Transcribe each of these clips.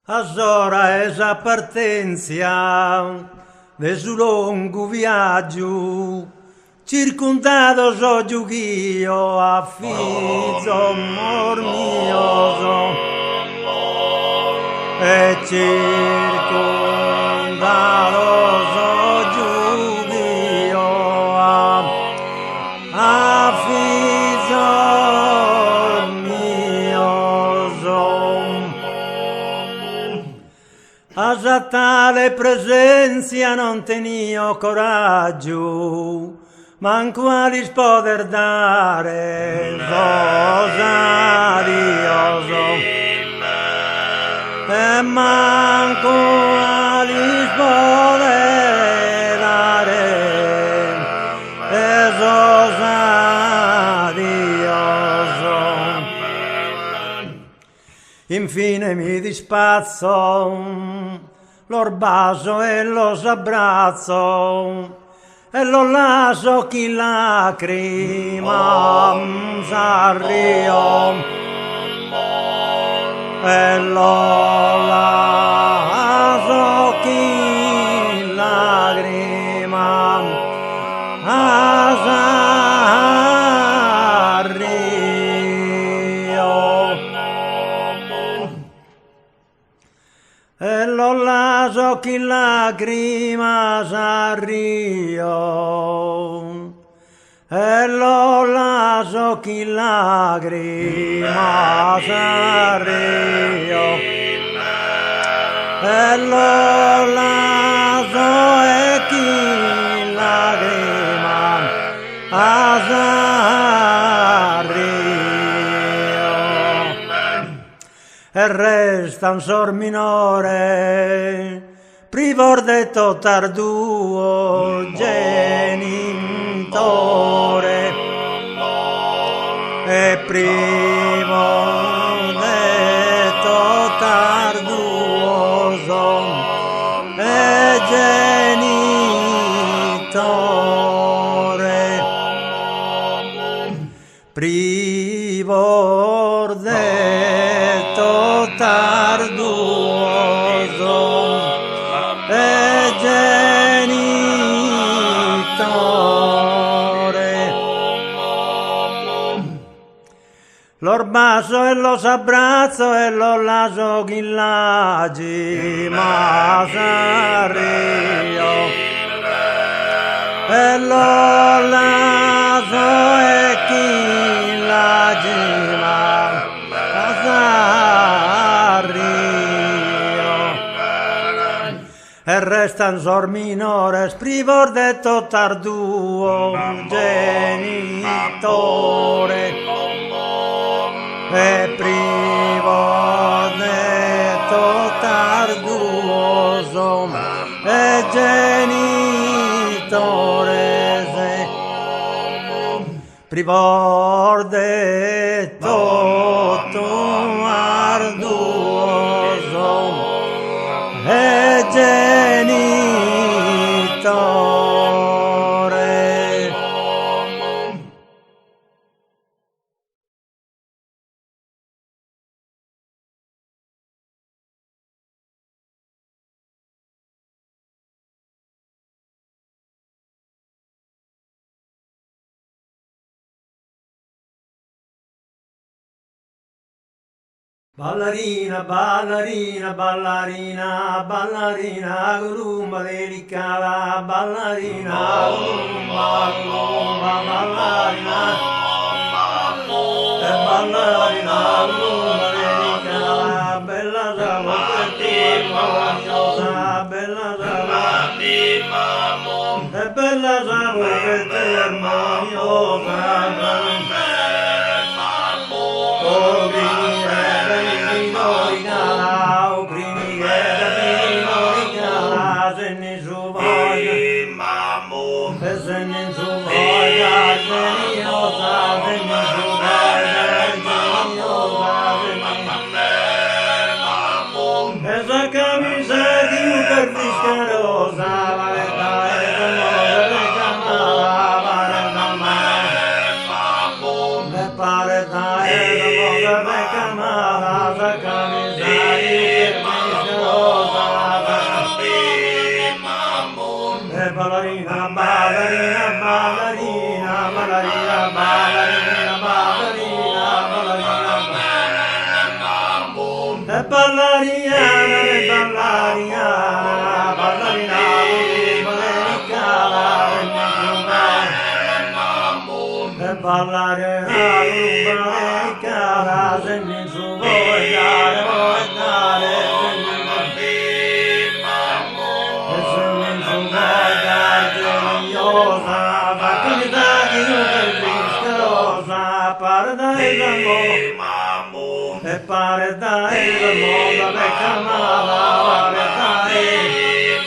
Allora esa partenza verso un lungo viaggio, circondato so giughio a fiso mormioso e circondato so giughio a fiso a tale presenza non tenio coraggio, manco a poter dare rosario, e manco a poter dare rosario. Infine mi dispazzo, lo bacio e lo abbraccio e lo lascio chi lacrima s'arrio e lo lascio chi lacrima e lo lascio chi lacrima s'arrio e lo lascio chi lacrima s'arrio e lo lascio e chi lacrima s'arrio e resta un sor minore privo detto tarduo genitore e privo detto tarduoso e genitore privo detto tarduoso e genitore. Lo bacio e lo abbraccio e lo lascio chi lagi ma s'arrio e lo lascio e chi lagi ma e resta un sor minore privo detto tarduo genitore e privo detto tarduoso e genitore privo detto tarduoso e genitore. Ballerina, ballerina, ballerina, ballerina, rumba delicata, ballerina, rumba, rumba, ballerina, ballerina, rumba delicata, bella samosa, bella samosa, bella samosa, armoniosa. Esa camisa di un perviscarosa, vale dare de camara, me pare dare de camara, esa camisa di un ballariana, ballariana, ballarina, ballericana, ballare ballericana, senti su voi dare, pare dai il mondo le camala pare dai le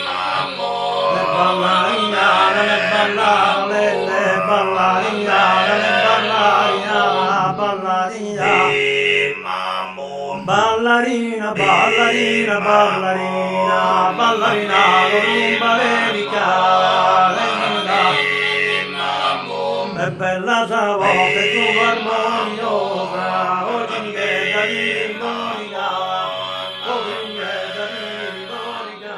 ballarina le ballarina ballarina ballarina rumba lirica è bella sa voce tu armoniosa oggi che da l'indonica oggi che da l'indonica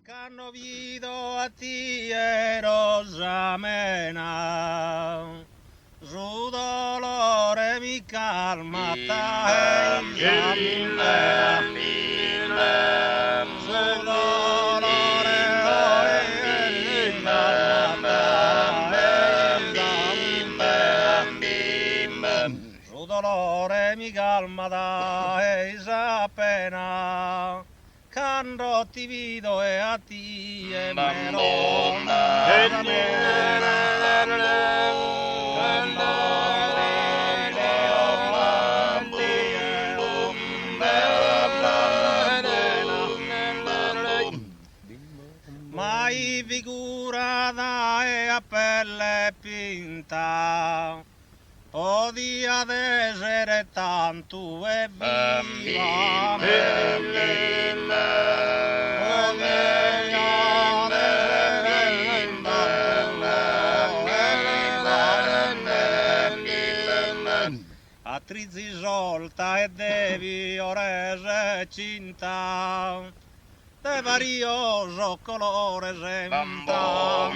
Canno vido a ti rosamena, su dolore mi calma te, su dolore su dolore mi calma dai sa pena. Quando ti vedo e a ti e mai figurata e a pelle pinta podia essere tanto e viva attrizi solta e devi orese cinta de varioso colore senta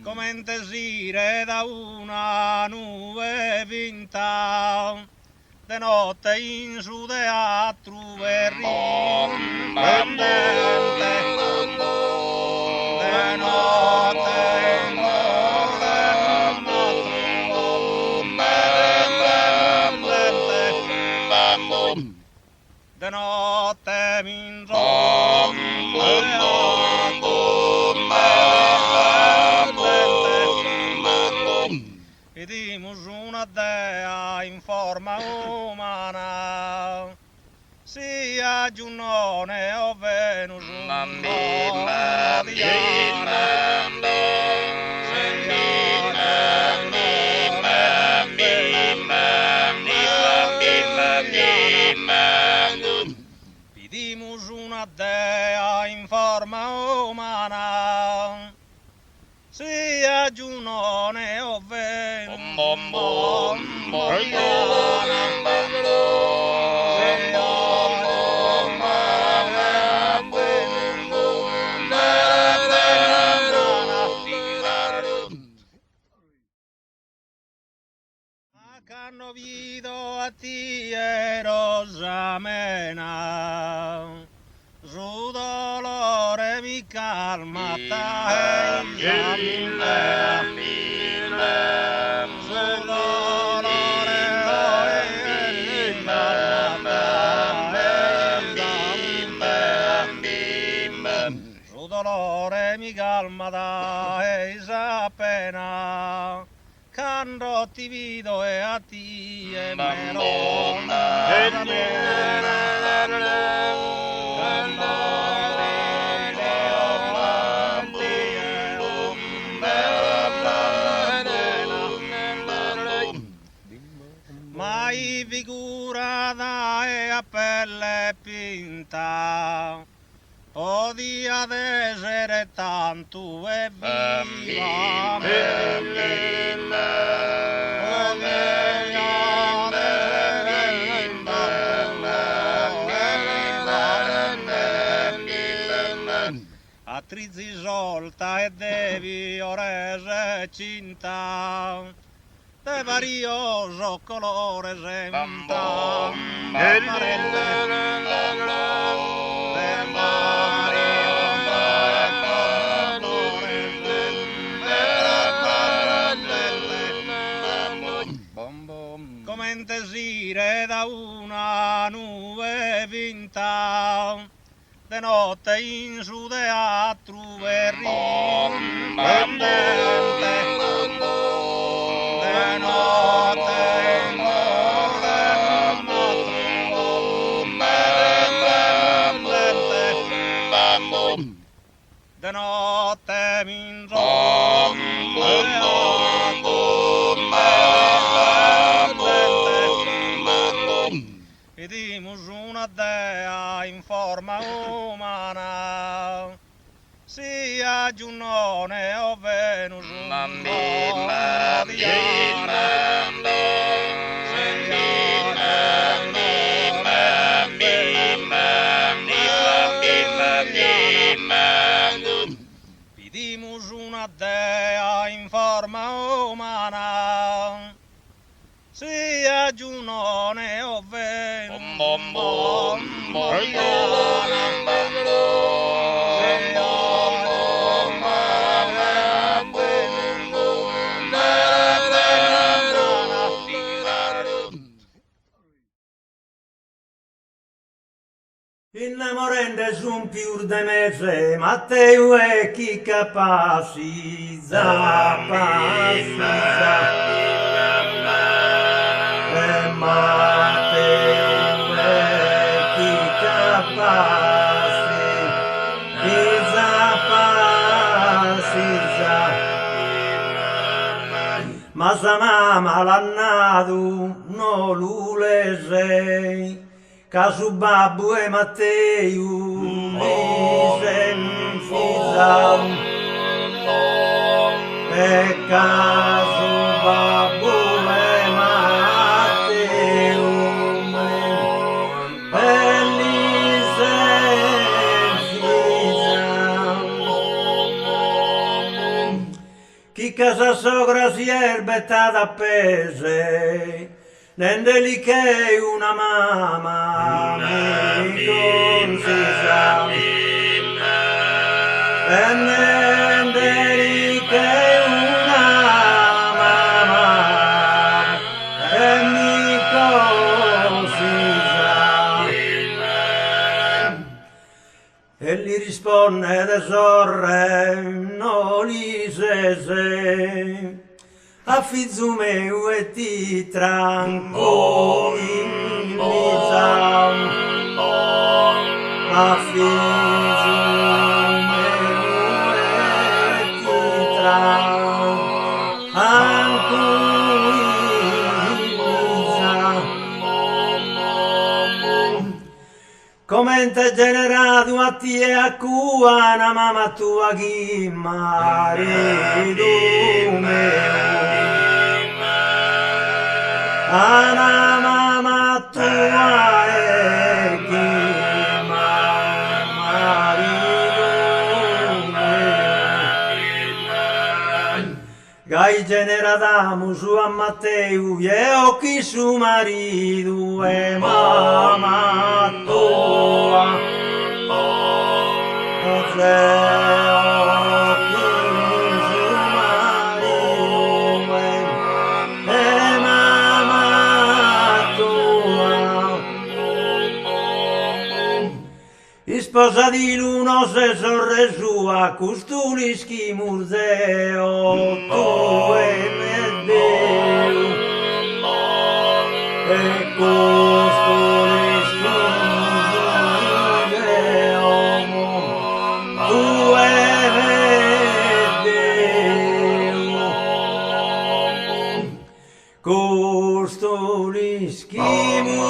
come intesire da una nube vinta de notte in su teatro e de notte in de notte min vedimus una dea in forma umana, sia Giunone o Venus un vedimus una dea in forma umana, sia Giunone o Venus Canno vido a ti rosamena, su dolore mi calma te, su dolore su dolore mi calma te, sa pena. Quando ti vedo e a ti e mai figurata e a pelle pinta Odia desere tanto e viva Attrizi solta e devi orese cinta de varioso colore senta come intesire da una nube vinta de notte in su teatro pendente de notte in de notte min vedimus una dea in forma umana, sia Giunone o Venus un po' di vedimus una dea in forma umana, sia Giunone o Venus innamorende sun più de mese, Matteo e chi capacizza, Matteo e chi capacizza, ma sa mamma l'annadu no l'ulese, casu babbu e Matteo mi senfisa, e casu babbu e Matteo mi senfisa. Chi casa sogra si è bettata appese, nendeli che una mamma mi consisa, e nendeli che una mamma mi consisa, e gli risponde de sorre no li sese, a fizu meu e ti tranquillizza, a fizu meu e ti tranquillizza. Commente generato a ti e a cua, una mamma tua chi marito meo, una mamma tua e chi marito meo, gai generatamu su a Matteo e o chi su marito e mamma tua, sposa di l'uno se sorresu a custulischi museo, tu e me Deo, e custulischi museo, tu e me Deo, custulischi museo.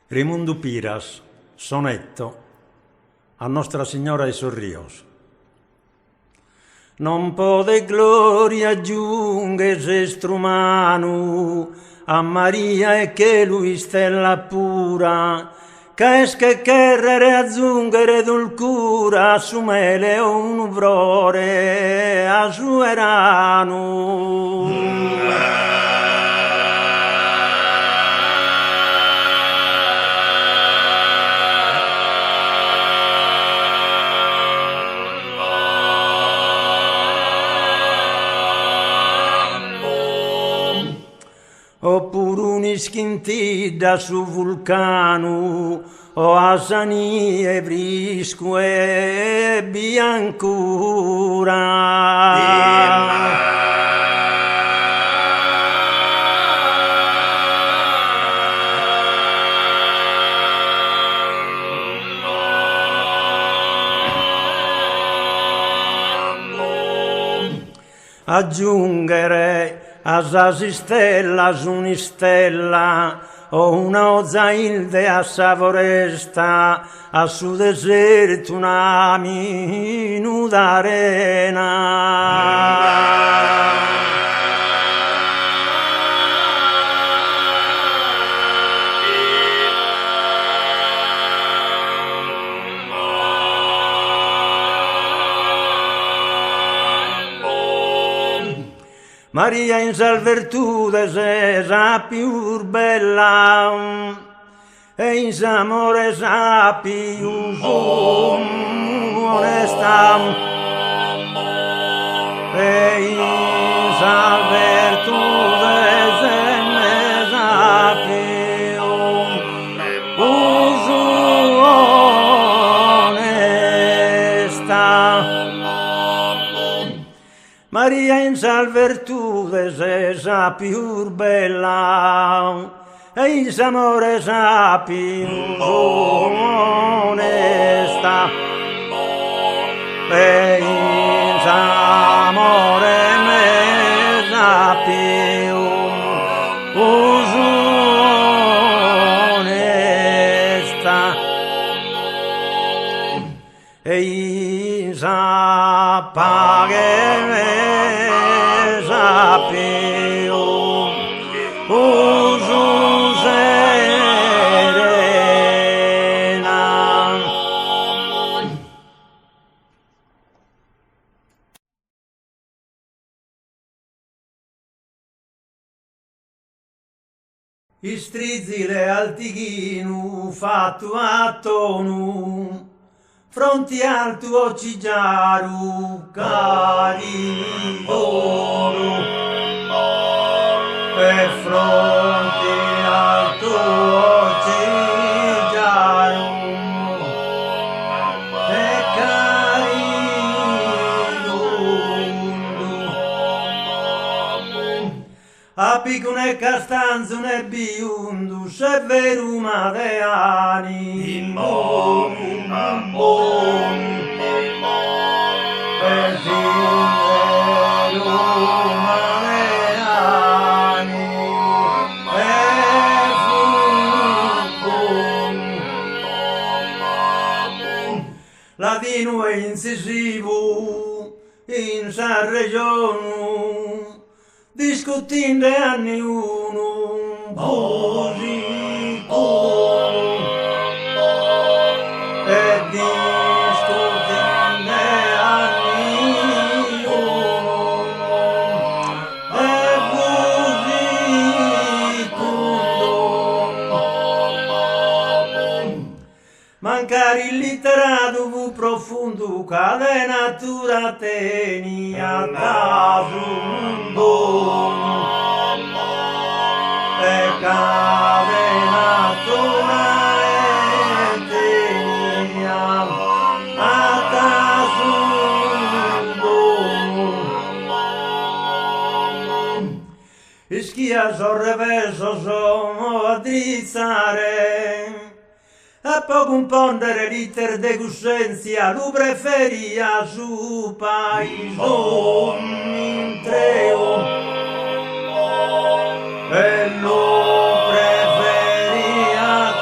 Raimundo Piras, sonetto a Nostra Signora de Sorrios. Non pode gloria aggiunge s'estro umano a Maria e che lui stella pura, che esche cherrere aggiungere dulcura a su mele o un uvrore a su erano. Oppure un'ischintida su vulcano, o asanie brisque biancura. Aggiungere a sasi stella su un'istella o una ozailde a savoresta a su deserto una minu d'arena. Maria in sal virtude se sa più bella e in s'amore sa più onesta e in sal virtude se ne sa più onesta. Maria in sal virtude se sa più bella e in s'amore sa più onesta e in s'amore ne sa più onesta e in sa paghe più serena. Istrizile altighinu fatto a tonu fronti al tuo cigiaru caridono e fronti al tuo cigiaru e caridono apicune castanzune biundu se veru madeani ladino e incisivo in sa regione discutinde anni uno positivo e discutinde anni uno e positivo mancare il literato fu profondo cade natura tenia da mundo e cade natura tenia da mundo ischia sorreverso sono a drizzare a poco un pondere l'iter de Gussenzia lu preferia su paison in treo e lo preferia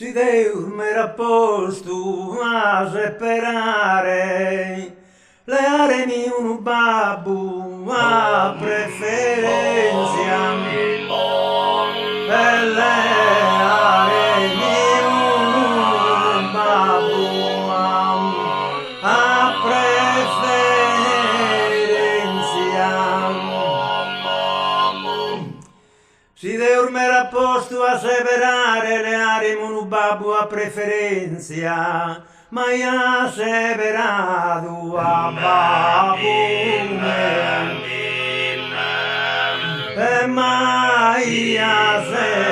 si Deus m'era posto a separare le armi un babbo a preferenza per le armi un babbo a preferenza. Si Deus m'era posto a separare le armi un babbo a preferenza, ma ha severato a babbo e mai ha severato